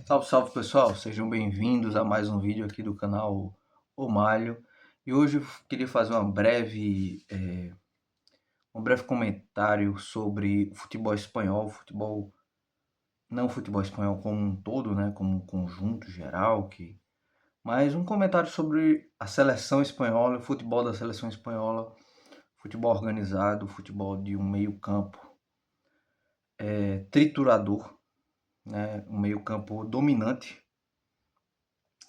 Salve, salve pessoal, sejam bem-vindos a mais um vídeo aqui do canal O Malho. E hoje eu queria fazer um breve comentário sobre o futebol espanhol, não o futebol espanhol como um todo, né, como um conjunto geral, mas um comentário sobre a seleção espanhola, o futebol da seleção espanhola, futebol organizado, futebol de um meio-campo triturador, né, um meio-campo dominante,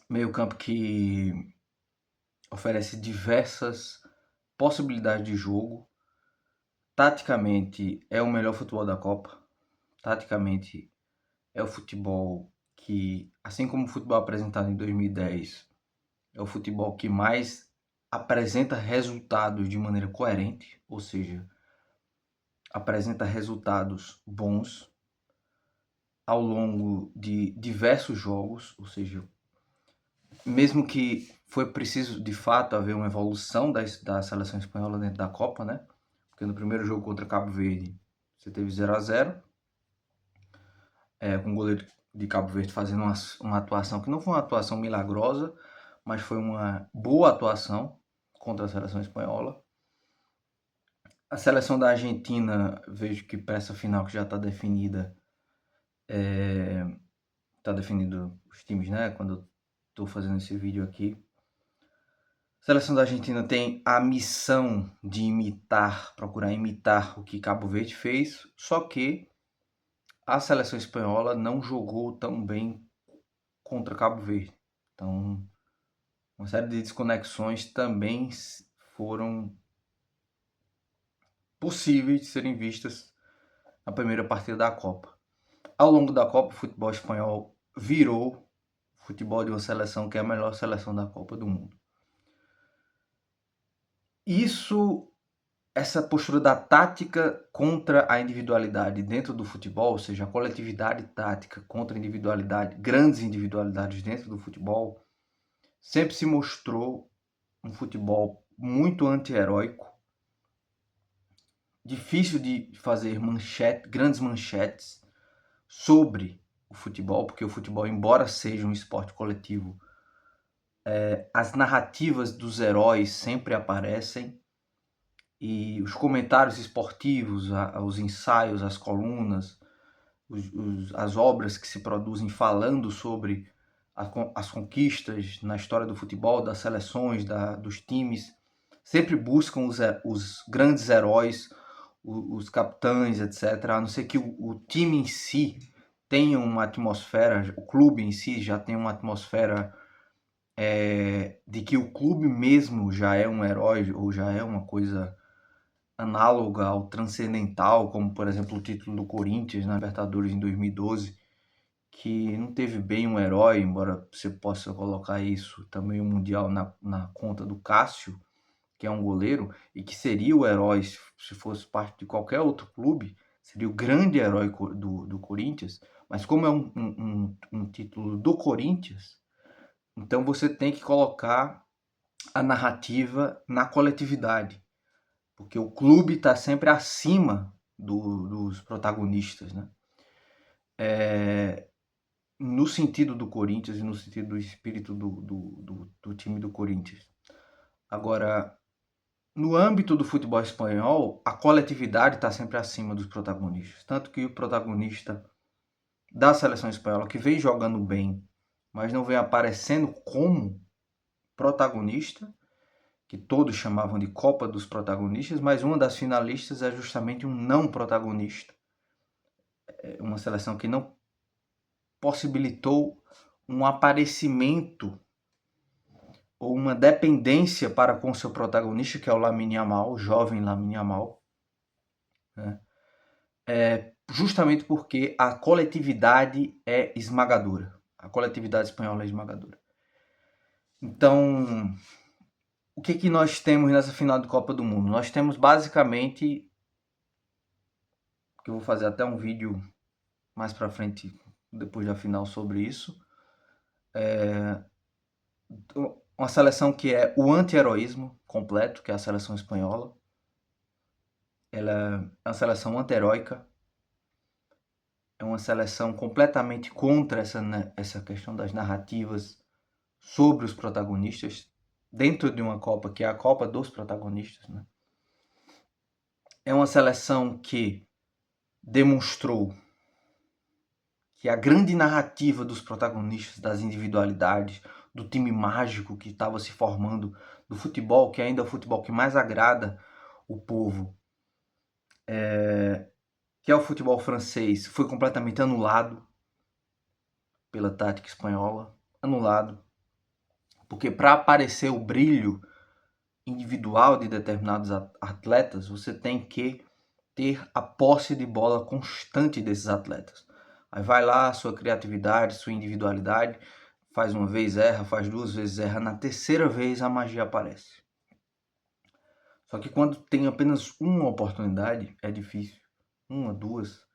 meio-campo que oferece diversas possibilidades de jogo. Taticamente é o melhor futebol da Copa. Taticamente é o futebol que, assim como o futebol apresentado em 2010, é o futebol que mais apresenta resultados de maneira coerente, ou seja, apresenta resultados bons ao longo de diversos jogos, ou seja, mesmo que foi preciso de fato haver uma evolução da seleção espanhola dentro da Copa, né? Porque no primeiro jogo contra Cabo Verde você teve 0-0, com o goleiro de Cabo Verde fazendo uma atuação que não foi uma atuação milagrosa, mas foi uma boa atuação contra a seleção espanhola. A seleção da Argentina, vejo que para essa final que já está definida, está definido os times, né? Quando eu estou fazendo esse vídeo aqui, a seleção da Argentina tem a missão de procurar imitar o que Cabo Verde fez, só que a seleção espanhola não jogou tão bem contra Cabo Verde. Então, uma série de desconexões também foram possíveis de serem vistas na primeira partida da Copa. Ao longo da Copa, o futebol espanhol virou o futebol de uma seleção que é a melhor seleção da Copa do mundo. Essa postura da tática contra a individualidade dentro do futebol, ou seja, a coletividade tática contra a individualidade, grandes individualidades dentro do futebol, sempre se mostrou um futebol muito anti-heróico, difícil de fazer grandes manchetes sobre o futebol, porque o futebol, embora seja um esporte coletivo, as narrativas dos heróis sempre aparecem, e os comentários esportivos, os ensaios, as colunas, as obras que se produzem falando sobre as conquistas na história do futebol, das seleções, dos times, sempre buscam os grandes heróis, os capitães, etc. A não ser que o time em si tenha uma atmosfera, o clube em si já tem uma atmosfera de que o clube mesmo já é um herói ou já é uma coisa análoga ao transcendental, como por exemplo o título do Corinthians na Libertadores em 2012, que não teve bem um herói, embora você possa colocar isso também o Mundial na conta do Cássio, que é um goleiro, e que seria o herói se fosse parte de qualquer outro clube, seria o grande herói do Corinthians, mas como é um título do Corinthians, então você tem que colocar a narrativa na coletividade, porque o clube está sempre acima dos protagonistas, né? No sentido do Corinthians e no sentido do espírito do time do Corinthians. Agora, no âmbito do futebol espanhol, a coletividade está sempre acima dos protagonistas. Tanto que o protagonista da seleção espanhola, que vem jogando bem, mas não vem aparecendo como protagonista, que todos chamavam de Copa dos Protagonistas, mas uma das finalistas é justamente um não protagonista. É uma seleção que não possibilitou um aparecimento ou uma dependência para com seu protagonista, que é o Lamine Yamal, o jovem Lamine Yamal, né? Justamente porque a coletividade é esmagadora. A coletividade espanhola é esmagadora. Então, o que nós temos nessa final de Copa do Mundo? Nós temos basicamente, que eu vou fazer até um vídeo mais para frente, depois da final, sobre isso, uma seleção que é o anti-heroísmo completo, que é a seleção espanhola. Ela é uma seleção anti-heróica, é uma seleção completamente contra essa questão das narrativas sobre os protagonistas, dentro de uma Copa que é a Copa dos protagonistas, né? É uma seleção que demonstrou que a grande narrativa dos protagonistas, das individualidades, do time mágico que estava se formando, do futebol, que ainda é o futebol que mais agrada o povo, que é o futebol francês, foi completamente anulado pela tática espanhola, anulado, porque para aparecer o brilho individual de determinados atletas, você tem que ter a posse de bola constante desses atletas. Aí vai lá, sua criatividade, sua individualidade, faz uma vez, erra, faz duas vezes, erra, na terceira vez a magia aparece. Só que quando tem apenas uma oportunidade, é difícil. Uma, duas,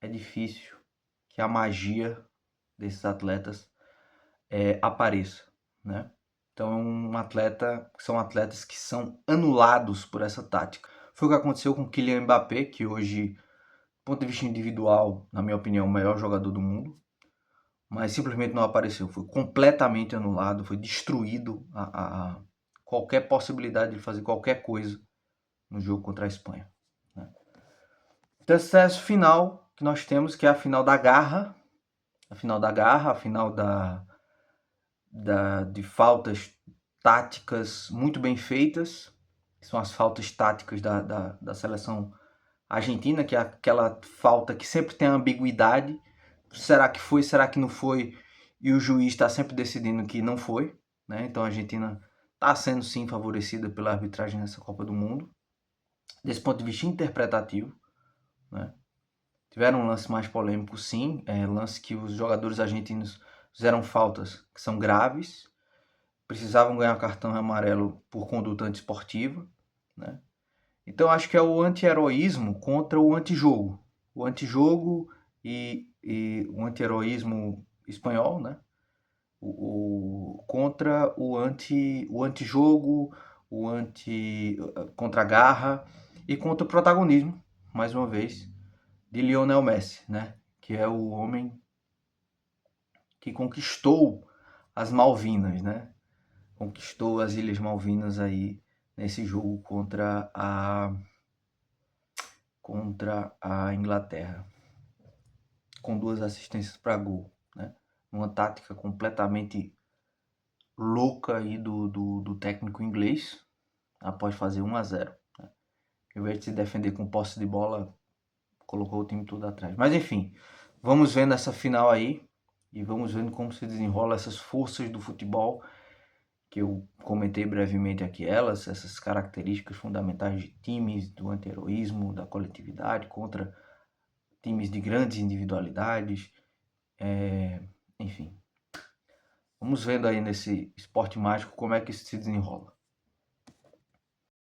é difícil que a magia desses atletas apareça, né? Então, são atletas que são anulados por essa tática. Foi o que aconteceu com o Kylian Mbappé, que hoje, do ponto de vista individual, na minha opinião, é o melhor jogador do mundo, mas simplesmente não apareceu. Foi completamente anulado, foi destruído a qualquer possibilidade de fazer qualquer coisa no jogo contra a Espanha, né? Então, essa final que nós temos, que é a final da garra, a final de faltas táticas muito bem feitas, que são as faltas táticas da seleção argentina, que é aquela falta que sempre tem a ambiguidade, será que foi, será que não foi, e o juiz está sempre decidindo que não foi, né? Então a Argentina está sendo sim favorecida pela arbitragem nessa Copa do Mundo, desse ponto de vista interpretativo, né? Tiveram um lance mais polêmico sim, lance que os jogadores argentinos fizeram faltas que são graves, precisavam ganhar cartão amarelo por conduta antiesportiva, né? Então acho que é o anti-heroísmo contra o antijogo. O antijogo e o anti-heroísmo espanhol, né? Contra o antijogo, contra a garra e contra o protagonismo, mais uma vez, de Lionel Messi, né? Que é o homem que conquistou as Malvinas, né? Conquistou as Ilhas Malvinas aí nesse jogo contra a Inglaterra, com 2 assistências para gol, né? Uma tática completamente louca aí do técnico inglês, após fazer 1-0, né? Ao invés de se defender com posse de bola, colocou o time todo atrás. Mas enfim, vamos vendo essa final aí e vamos vendo como se desenrola essas forças do futebol, que eu comentei brevemente aqui essas características fundamentais de times, do anti-heroísmo, da coletividade contra times de grandes individualidades, enfim. Vamos vendo aí nesse esporte mágico como é que isso se desenrola.